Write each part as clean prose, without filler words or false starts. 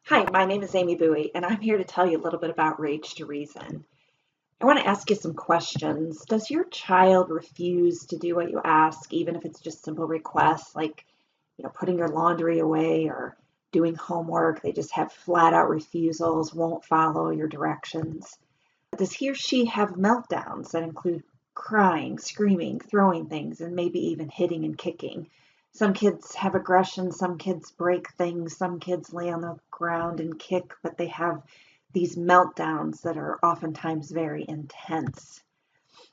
Hi, my name is Amy Buie, and I'm here to tell you a little bit about Rage to Reason. I want to ask you some questions. Does your child refuse to do what you ask, even if it's just simple requests like, putting your laundry away or doing homework? They just have flat out refusals, won't follow your directions. Does he or she have meltdowns that include crying, screaming, throwing things, and maybe even hitting and kicking? Some kids have aggression, some kids break things, some kids lay on the ground and kick, but they have these meltdowns that are oftentimes very intense.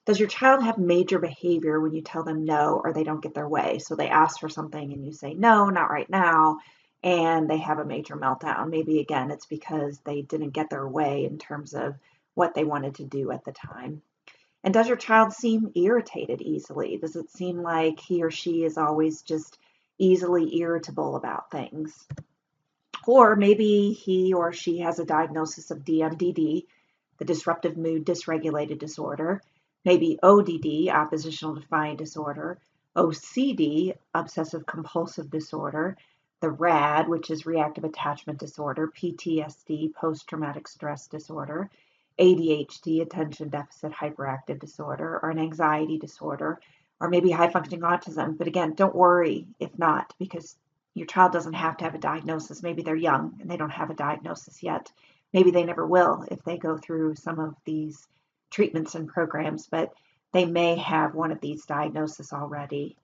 Does your child have major behavior when you tell them no or they don't get their way? So they ask for something and you say, no, not right now, and they have a major meltdown. Maybe again, it's because they didn't get their way in terms of what they wanted to do at the time. And does your child seem irritated easily? Does it seem like he or she is always just easily irritable about things? Or maybe he or she has a diagnosis of DMDD, the disruptive mood dysregulated disorder, maybe ODD, oppositional defiant disorder, OCD, obsessive compulsive disorder, the RAD, which is reactive attachment disorder, PTSD, post-traumatic stress disorder, ADHD, attention deficit hyperactive disorder, or an anxiety disorder, or maybe high functioning autism. But again, don't worry if not, because your child doesn't have to have a diagnosis. Maybe they're young and they don't have a diagnosis yet. Maybe they never will if they go through some of these treatments and programs, but they may have one of these diagnoses already.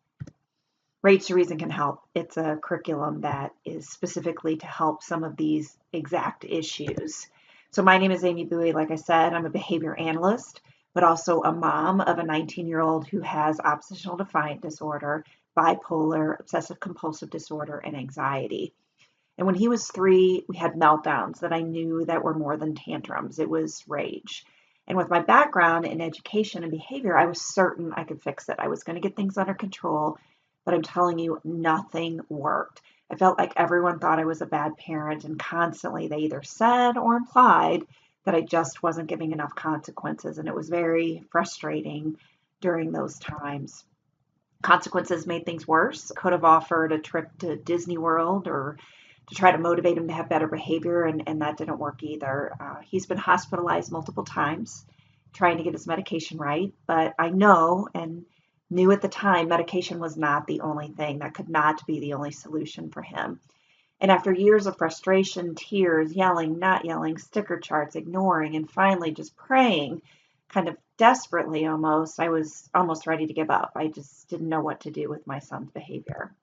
Rage to Reason can help. It's a curriculum that is specifically to help some of these exact issues. So my name is Amy Buie. Like I said, I'm a behavior analyst, but also a mom of a 19-year-old who has oppositional defiant disorder, bipolar, obsessive compulsive disorder, and anxiety. And when he was 3, we had meltdowns that I knew that were more than tantrums. It was rage. And with my background in education and behavior, I was certain I could fix it. I was going to get things under control, but I'm telling you, nothing worked. I felt like everyone thought I was a bad parent, and constantly they either said or implied that I just wasn't giving enough consequences, and it was very frustrating during those times. Consequences made things worse. Could have offered a trip to Disney World or to try to motivate him to have better behavior, and that didn't work either. He's been hospitalized multiple times trying to get his medication right, but I know and knew at the time medication was not the only thing. That could not be the only solution for him. And after years of frustration, tears, yelling, not yelling, sticker charts, ignoring, and finally just praying, kind of desperately almost, I was almost ready to give up. I just didn't know what to do with my son's behavior.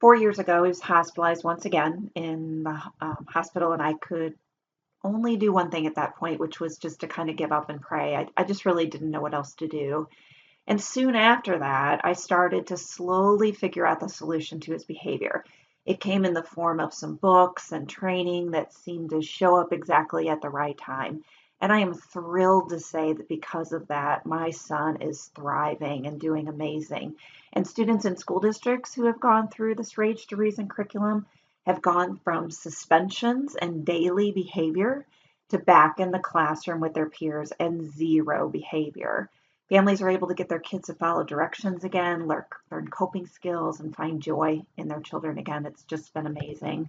4 years ago, he was hospitalized once again in the hospital, and I could only do one thing at that point, which was just to kind of give up and pray. I just really didn't know what else to do. And soon after that, I started to slowly figure out the solution to his behavior. It came in the form of some books and training that seemed to show up exactly at the right time. And I am thrilled to say that because of that, my son is thriving and doing amazing. And students in school districts who have gone through this Rage to Reason curriculum have gone from suspensions and daily behavior to back in the classroom with their peers and zero behavior. Families are able to get their kids to follow directions again, learn coping skills, and find joy in their children again. It's just been amazing.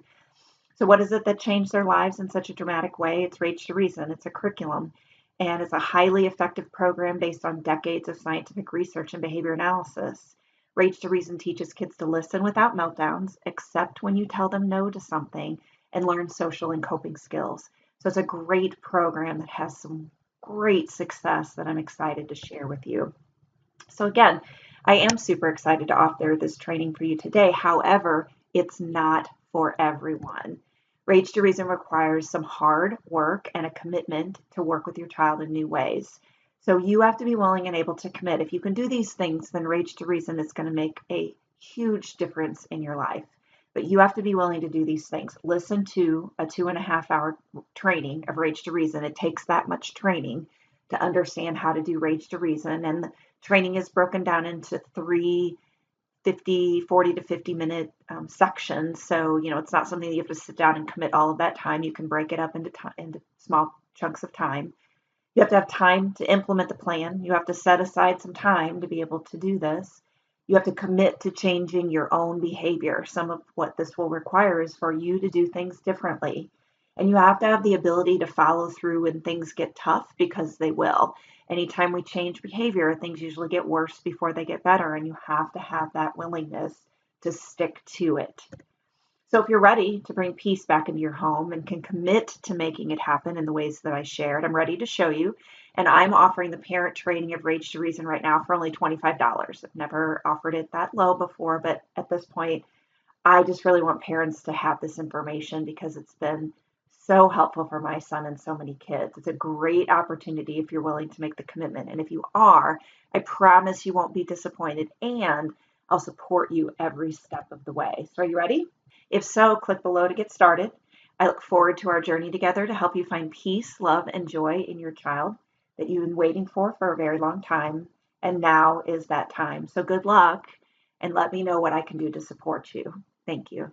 So what is it that changed their lives in such a dramatic way? It's Rage to Reason. It's a curriculum, and it's a highly effective program based on decades of scientific research and behavior analysis. Rage to Reason teaches kids to listen without meltdowns, accept when you tell them no to something, and learn social and coping skills. So it's a great program that has some great success that I'm excited to share with you. So again, I am super excited to offer this training for you today. However, it's not for everyone. Rage to Reason requires some hard work and a commitment to work with your child in new ways. So you have to be willing and able to commit. If you can do these things, then Rage to Reason is going to make a huge difference in your life. But you have to be willing to do these things. Listen to a 2.5-hour training of Rage to Reason. It takes that much training to understand how to do Rage to Reason. And the training is broken down into 3 40 to 50 minute sections. So, it's not something that you have to sit down and commit all of that time. You can break it up into small chunks of time. You have to have time to implement the plan. You have to set aside some time to be able to do this. You have to commit to changing your own behavior. Some of what this will require is for you to do things differently. And you have to have the ability to follow through when things get tough, because they will. Anytime we change behavior, things usually get worse before they get better, and you have to have that willingness to stick to it. So if you're ready to bring peace back into your home and can commit to making it happen in the ways that I shared, I'm ready to show you. And I'm offering the parent training of Rage to Reason right now for only $25. I've never offered it that low before, but at this point, I just really want parents to have this information because it's been so helpful for my son and so many kids. It's a great opportunity if you're willing to make the commitment. And if you are, I promise you won't be disappointed, and I'll support you every step of the way. So are you ready? If so, click below to get started. I look forward to our journey together to help you find peace, love, and joy in your child that you've been waiting for a very long time. And now is that time. So good luck, and let me know what I can do to support you. Thank you.